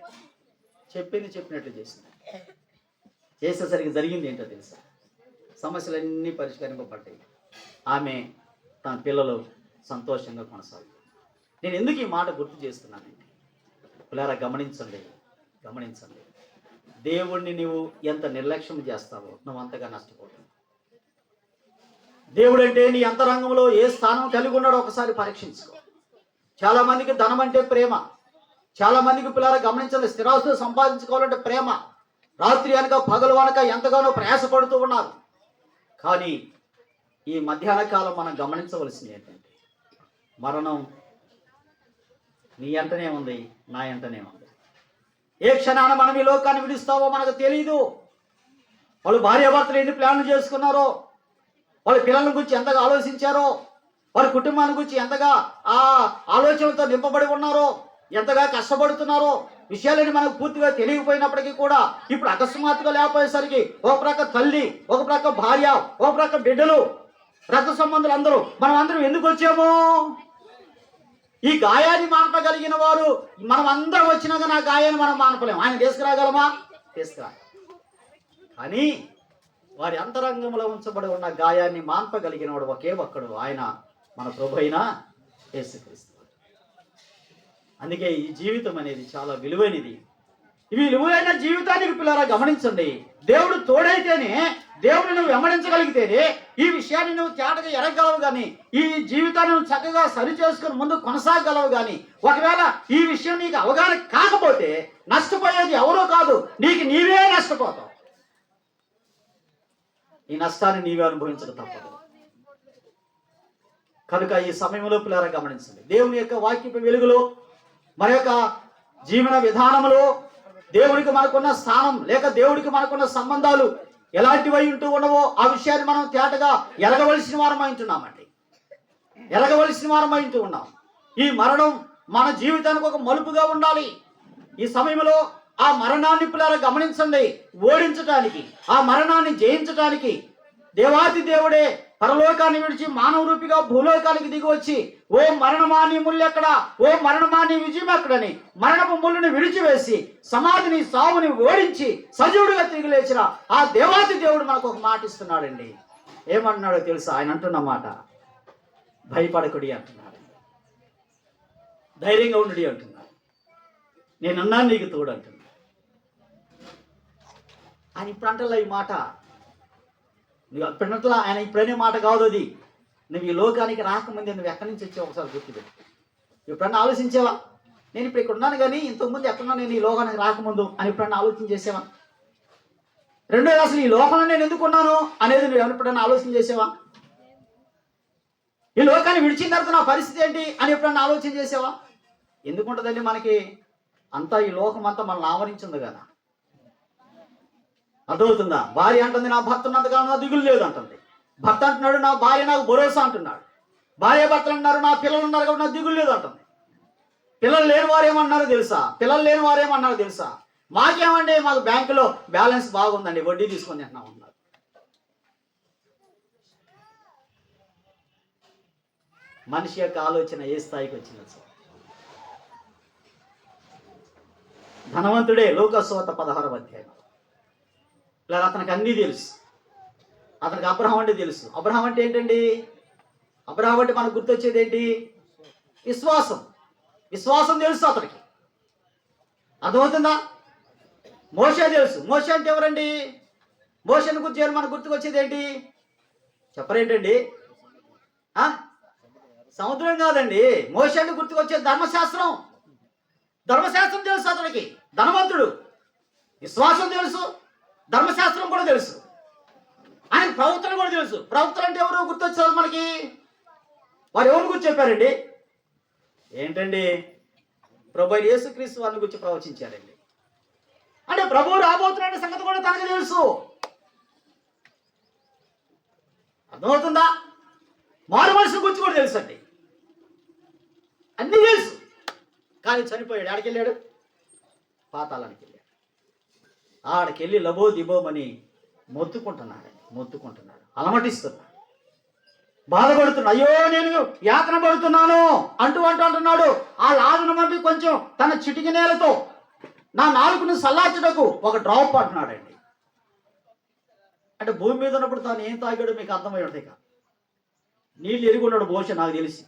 చెప్పింది చెప్పినట్లు చేసింది. చేసేసరికి జరిగింది ఏంటో తెలుసా? సమస్యలన్నీ పరిష్కరింపబడ్డాయి. ఆమె తన పిల్లలు సంతోషంగా కొనసాగుతుంది. నేను ఎందుకు ఈ మాట గుర్తు చేస్తున్నానండి? పిల్లరా గమనించండి, గమనించండి. దేవుణ్ణి నువ్వు ఎంత నిర్లక్ష్యం చేస్తావో నువ్వు అంతగా నష్టపోతావు. దేవుడు అంటే నీ అంతరంగంలో ఏ స్థానం కలిగి ఉన్నాడో ఒకసారి పరీక్షించుకో. చాలా మందికి ధనం అంటే ప్రేమ, చాలా మందికి పిల్లలు గమనించాలి, స్థిరాస్తులు సంపాదించుకోవాలంటే ప్రేమ. రాత్రి అనక పగలు అనక ఎంతగానో ప్రయాసపడుతూ ఉన్నారు. కానీ ఈ మధ్యాహ్న కాలం మనం గమనించవలసింది ఏంటంటే మరణం నీ ఎంటనే ఉంది, నా ఎంటనే ఉంది. ఏ క్షణాన మనం ఈ లోకాన్ని విడుస్తావో మనకు తెలియదు. వాళ్ళు భార్యాభర్తలు ఎన్ని ప్లాన్లు చేసుకున్నారో, వాళ్ళ పిల్లల గురించి ఎంతగా ఆలోచించారో, వారి కుటుంబాన్ని గురించి ఎంతగా ఆ ఆలోచనలతో నింపబడి ఉన్నారో, ఎంతగా కష్టపడుతున్నారో విషయాలని మనకు పూర్తిగా తెలియకపోయినప్పటికీ కూడా ఇప్పుడు అకస్మాత్తుగా లేకపోయేసరికి ఒక ప్రక్క తల్లి, ఒక ప్రక్క భార్య, ఒక ప్రక్క బిడ్డలు, రక్త సంబంధులు అందరూ మనం అందరం ఎందుకు వచ్చాము? ఈ గాయాన్ని మానపగలిగిన వారు మనం అందరం వచ్చినాక నా గాయాన్ని మనం మానపలేము. ఆయన తీసుకురాగలమా? తీసుకురా. కానీ వారి అంతరంగంలో ఉంచబడి ఉన్న గాయాన్ని మాన్పగలిగిన వాడు ఒకే ఒక్కడు, ఆయన మన ప్రభు అయిన యేసుక్రీస్తు. అందుకే ఈ జీవితం అనేది చాలా విలువైనది. ఈ విలువైన జీవితానికి పిల్లరా గమనించండి. దేవుడు తోడైతేనే, దేవుడిని నువ్వు వెంబడించగలిగితేనే ఈ విషయాన్ని నువ్వు తేటగా ఎరగగలవు. కానీ ఈ జీవితాన్ని నువ్వు చక్కగా సరి చేసుకుని ముందు కొనసాగలవు. కానీ ఒకవేళ ఈ విషయం నీకు అవగాహన కాకపోతే నష్టపోయేది ఎవరో కాదు, నీకు నీవే నష్టపోతావు. ఈ నష్టాన్ని నీవే అనుభవించక తప్పదు. కనుక ఈ సమయంలో పిల్లరా గమనించండి. దేవుని యొక్క వాక్యపు వెలుగులో, మన యొక్క జీవన విధానంలో దేవుడికి మనకున్న స్థానం లేక దేవుడికి మనకున్న సంబంధాలు ఎలాంటివై ఉంటూ ఉండవో ఆ విషయాన్ని మనం తేటగా ఎరగవలసిన వారమై ఉంటున్నామండి. ఎరగవలసిన వారమై ఉంటూ ఉన్నాం. ఈ మరణం మన జీవితానికి ఒక మలుపుగా ఉండాలి. ఈ సమయంలో ఆ మరణాన్ని పిల్లలు గమనించండి. ఓడించటానికి, ఆ మరణాన్ని జయించటానికి దేవాది దేవుడే పరలోకాన్ని విడిచి మానవ రూపిగా భూలోకానికి దిగి వచ్చి, ఓ మరణమాని ముళ్ళు ఎక్కడ, ఓ మరణమాని విజయం ఎక్కడని మరణపు ముళ్ళుని విడిచివేసి సమాధిని సావుని ఓడించి సజీవుడిగా తిరిగి లేచిన ఆ దేవాది దేవుడు మనకు ఒక మాట ఇస్తున్నాడండి. ఏమంటున్నాడో తెలుసా? ఆయన అంటున్న మాట, భయపడకుడి అంటున్నాడు, ధైర్యంగా ఉండి అంటున్నాడు, నేనున్నాను నీకు తోడు అంటున్నాడు. ఆయన ఇప్పుడు అంటలా ఈ మాట, నువ్వు అప్పుడంటలా ఆయన ఇప్పుడనే మాట కాదు అది. నువ్వు ఈ లోకానికి రాకముందే నువ్వు ఎక్కడి నుంచి వచ్చావు ఒకసారి గుర్తుపెట్టు. ఎప్పుడన్నా ఆలోచించావా? నేను ఇప్పుడు ఇక్కడ ఉన్నాను కానీ ఇంతకుముందు ఎక్కడున్నా నేను ఈ లోకానికి రాకముందు అని ఎప్పుడన్నా ఆలోచన చేసావా? రెండోది, అసలు ఈ లోకంలో నేను ఎందుకు ఉన్నాను అనేది నువ్వు ఎప్పుడన్నా ఆలోచన చేసావా? ఈ లోకాన్ని విడిచిన తర్వాత నా పరిస్థితి ఏంటి అని ఎప్పుడన్నా ఆలోచన చేసావా? ఎందుకుంటుందండి మనకి అంతా ఈ లోకం అంతా మనల్ని ఆవరించింది కదా. అర్థమవుతుందా? భార్య అంటుంది నా భర్త ఉన్నంతకాలం నా దిగులు లేదు అంటుంది. భర్త అంటున్నాడు నా భార్య నాకు భరోసా అంటున్నాడు. భార్య భర్తలు అంటున్నారు నా పిల్లలు ఉన్నారు కాబట్టి నాకు దిగులు లేదు అంటుంది. పిల్లలు లేని వారేమన్నారో తెలుసా? పిల్లలు లేని వారేమన్నారో తెలుసా? మాకేమండి, మాకు బ్యాంకులో బ్యాలెన్స్ బాగుందండి, వడ్డీ తీసుకొని అంటున్నాం అన్నారు. మనిషి యొక్క ఆలోచన ఏ స్థాయికి వచ్చింది సార్? ధనవంతుడే, లోకస్వార్త 16వ అధ్యాయం. ఇలా అతనికి అన్నీ తెలుసు. అతనికి అబ్రహాం అంటే తెలుసు. అబ్రహాం అంటే ఏంటండి? అబ్రహాం అంటే మనకు గుర్తొచ్చేది ఏంటి? విశ్వాసం. విశ్వాసం తెలుసు అతనికి. అర్థమవుతుందా? మోషే తెలుసు. మోషే అంటే ఎవరండి? మోషేని గురించి మనకు గుర్తుకొచ్చేది ఏంటి? చెప్పరేంటండి? సముద్రం కాదండి. మోషేని గుర్తుకొచ్చేది ధర్మశాస్త్రం. ధర్మశాస్త్రం తెలుసు అతనికి. ధనవంతుడు, విశ్వాసం తెలుసు, ధర్మశాస్త్రం కూడా తెలుసు. ఆయన ప్రవక్తలు కూడా తెలుసు. ప్రవక్తలు అంటే ఎవరు గుర్తొచ్చారు మనకి? వారు ఎవరు గురించి చెప్పారండి? ఏంటండి? ప్రభు యేసుక్రీస్తు వారిని గురించి ప్రవచించారండి. అంటే ప్రభువు రాబోతున్న సంగతి కూడా తనకు తెలుసు. అర్థమవుతుందా? మారు మనసు గురించి కూడా తెలుసు అండి. అన్నీ తెలుసు. కానీ చనిపోయాడు. ఆడికి వెళ్ళాడు? పాతాళానికి వెళ్ళాడు. ఆడికెళ్ళి లబో దిబోమని మొత్తుకుంటున్నాడు, అలమటిస్తున్నాడు, బాధపడుతున్నాడు. అయ్యో నేను యాతన పడుతున్నాను అంటున్నాడు. ఆ లాజరును పంపి కొంచెం తన చిటికి నేలతో నా నాలుకను సల్లార్చుటకు ఒక డ్రాప్ అంటున్నాడండి. అంటే భూమి మీద ఉన్నప్పుడు తాను ఏం తాగాడో మీకు అర్థమై ఉంటుంది. ఇక నీళ్ళు ఎరుగున్నాడు బహుశా, నాకు తెలిసి.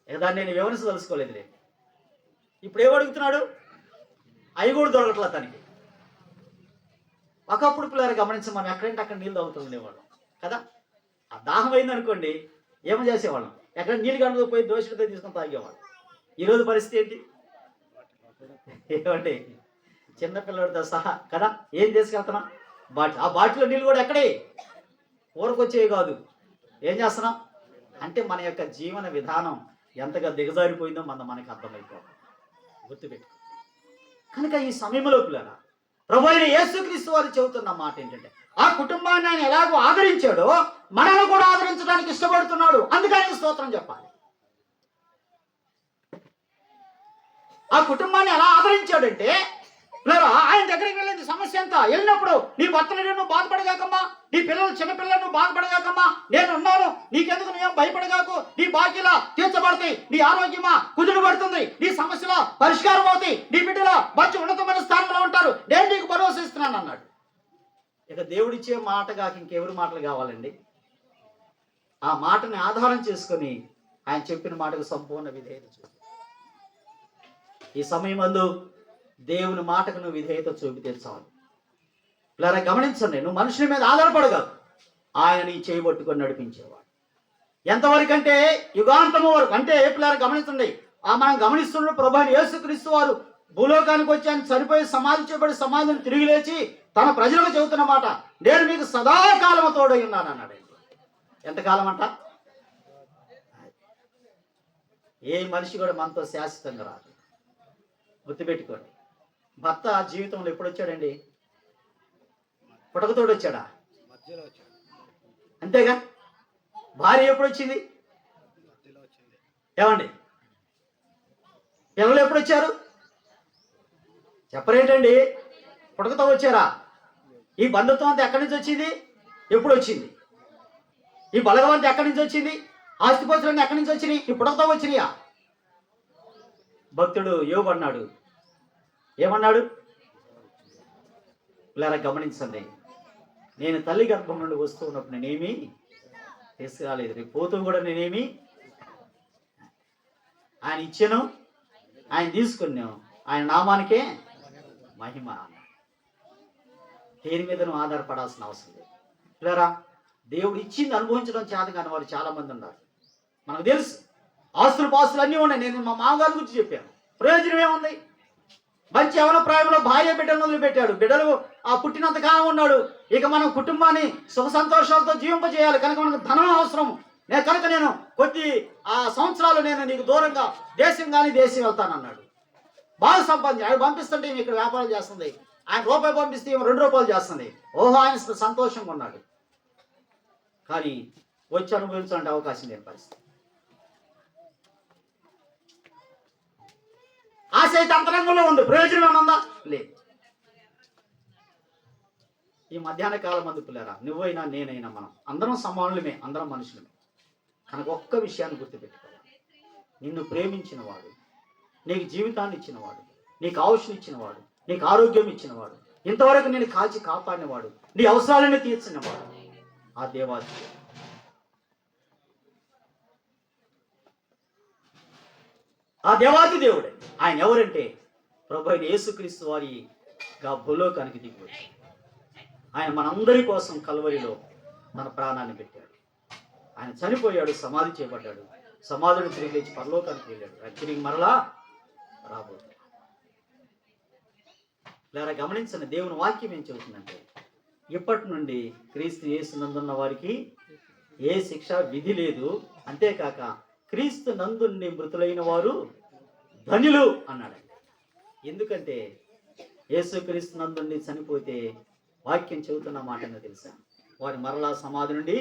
దాన్ని నేను వివరించదలుచుకోలేదులే. ఇప్పుడు ఏమడుగుతున్నాడు? అవి కూడా దొరకట్లా తనకి. ఒకప్పుడు పిల్లలు గమనించి మనం ఎక్కడంటే అక్కడ నీళ్ళు తాగుతుండేవాళ్ళం కదా. ఆ దాహం అయింది అనుకోండి, ఏమో చేసేవాళ్ళం, ఎక్కడ నీళ్ళు గంటకు పోయి దోషులతో తీసుకొని తాగేవాళ్ళం. ఈరోజు పరిస్థితి ఏంటి? ఏమంటే చిన్నపిల్లడితో సహా కదా ఏం తీసుకెళ్తున్నాం? ఆ బాటిల్లో నీళ్ళు కూడా ఎక్కడే ఊరకొచ్చేవి కాదు. ఏం చేస్తున్నాం అంటే మన యొక్క జీవన విధానం ఎంతగా దిగజారిపోయిందో మనకి అర్థమైపోవాలి. గుర్తుపెట్టు. కనుక ఈ సమయంలో పిల్లరా ప్రభు అయిన యేసుక్రీస్తు వారు చెబుతున్న మాట ఏంటంటే, ఆ కుటుంబాన్ని ఆయన ఎలాగో ఆదరించాడో మనల్ని కూడా ఆదరించడానికి ఇష్టపడుతున్నాడు. అందుకే ఆయన స్తోత్రం చెప్పాలి. ఆ కుటుంబాన్ని ఎలా ఆదరించాడంటే ఆయన దగ్గరికి వెళ్ళింది సమస్య ఎంత వెళ్ళినప్పుడు, నీ భర్తలు నువ్వు బాధపడగాకమ్మా, నీ పిల్లలు చిన్నపిల్లలు నువ్వు బాధపడగాకమ్మా, నేను ఉన్నాను, నీకెందుకు నువ్వు భయపడగాకు, నీ బాకీలా తీర్చబడతాయి, నీ ఆరోగ్యమా కుదురు పడుతుంది, నీ సమస్యల పరిష్కారం అవుతాయి, నీ బిడ్డల మంచి ఉన్నతమైన స్థానంలో ఉంటారు, నేను నీకు భరోసా ఇస్తున్నాను అన్నాడు. ఇక దేవుడిచ్చే మాట కాక ఇంకెవరి మాటలు కావాలండి? ఆ మాటని ఆధారం చేసుకొని ఆయన చెప్పిన మాటకు సంపూర్ణ విధేయత చూపి. ఈ సమయమందు దేవుని మాటకు నువ్వు విధేయత చూపితే చాలు. ఇలా గమనించండి, నువ్వు మనుషుల మీద ఆధారపడగా ఆయన నీ చేయబట్టుకొని నడిపించేవాడు. ఎంతవరకు అంటే యుగాంతము వరకు. అంటే పిల్లలు గమనించండి, మనం గమనిస్తున్న ప్రభు యేసుక్రీస్తు వారు భూలోకానికి వచ్చి ఆయన చనిపోయి సమాధి చేయబడి సమాధిని తిరిగి లేచి తన ప్రజలకు చెబుతున్న మాట, నేను మీకు సదాకాలము తోడై ఉన్నాను అన్నాడు. ఎంతకాలం అంట? ఏ మనిషి కూడా మనతో శాశ్వతంగా రాదు. గుర్తుపెట్టుకోండి. భర్త జీవితంలో ఎప్పుడు వచ్చాడండి? పుటకతోడు వచ్చాడా? అంతేగా. భార్య ఎప్పుడు వచ్చింది? ఏమండి? పిల్లలు ఎప్పుడు వచ్చారు? చెప్పరేంటండి? పుటకతో వచ్చారా? ఈ బంధుత్వం అంతా ఎక్కడి నుంచి వచ్చింది? ఎప్పుడు వచ్చింది? ఈ బలగం అంతా ఎక్కడి నుంచి వచ్చింది? ఆస్తిపోతులన్నీ ఎక్కడి నుంచి వచ్చినాయి? ఈ పుటకతో వచ్చినాయా? భక్తుడు యోబు అన్నాడు, ఏమన్నాడు? ఇలా గమనించండి, నేను తల్లి గర్భం నుండి వస్తూ ఉన్నప్పుడు నేనేమి తీసుకురాలేదు, రేపు పోతూ కూడా నేనేమి ఆయన ఇచ్చాను, ఆయన తీసుకున్నాను, ఆయన నామానికే మహిమ. దేని మీద నువ్వు ఆధారపడాల్సిన అవసరం లేదు. పిల్లరా, దేవుడు ఇచ్చింది అనుభవించడం చేత కానీ వారు చాలా మంది ఉన్నారు. మనకు తెలుసు, ఆస్తులు పాస్తులు అన్నీ ఉన్నాయి. నేను మా మామగారి గురించి చెప్పాను. ప్రయోజనం ఏముంది? మంచి యవన ప్రాయంలో భార్య బిడ్డలను వదిలిపెట్టాడు. బిడ్డలు పుట్టినంత కాలం ఉన్నాడు. ఇక మనం కుటుంబాన్ని సుఖ సంతోషాలతో జీవింపజేయాలి. కనుక మనకు ధనం అవసరం. కనుక నేను కొద్ది సంవత్సరాలు నేను నీకు దూరంగా దేశం వెళ్తానన్నాడు. బాగా సంపాదించి ఆయన పంపిస్తుంటే ఇక్కడ వ్యాపారం చేస్తుంది. ఆయన రూపాయి పంపిస్తే 2 రూపాయలు చేస్తుంది. ఓహో, ఆయన సంతోషంగా ఉన్నాడు. కానీ వచ్చి అనుభవించాలంటే అవకాశం లేని పరిస్థితి. ఆశ అయితే అంతరంగంలో ఉంది. ప్రయోజనం ఏమన్నా లేదు. ఈ మధ్యాహ్న కాలం మందు పిల్లరా, నువ్వైనా నేనైనా మనం అందరం సమానులమే, అందరం మనుషులమే. కనుక ఒక్క విషయాన్ని గుర్తుపెట్టుకోవాలి. నిన్ను ప్రేమించిన వాడు, నీకు జీవితాన్ని ఇచ్చినవాడు, నీకు ఆయుష్ని ఇచ్చినవాడు, నీకు ఆరోగ్యం ఇచ్చినవాడు, ఇంతవరకు నేను కాచి కాపాడినవాడు, నీ అవసరాలను తీర్చినవాడు ఆ దేవాది. ఆ దేవాది దేవుడే. ఆయన ఎవరంటే ప్రభు అయిన యేసుక్రీస్తు వారిగా భూలోకానికి దిగి వచ్చాడు. ఆయన మనందరి కోసం కల్వరిలో తన ప్రాణాన్ని పెట్టాడు. ఆయన చనిపోయాడు, సమాధి చేయబడ్డాడు, సమాధిని తిరిగి లేచి పరలోకానికి వెళ్ళాడు. ఆయన తిరిగి మరలా రాబోతున్నాడు. ఇలా గమనించండి, దేవుని వాక్యం ఏం చెబుతుందంటే ఇప్పటి నుండి క్రీస్తు యేసు నందున్న వారికి ఏ శిక్ష విధి లేదు. అంతేకాక క్రీస్తు నందుండి మృతులైన వారు ధన్యులు అన్నాడు. ఎందుకంటే యేసుక్రీస్తు నందుండి చనిపోతే వాక్యం చెబుతున్న మాట తెలుసా, వారి మరలా సమాధి నుండి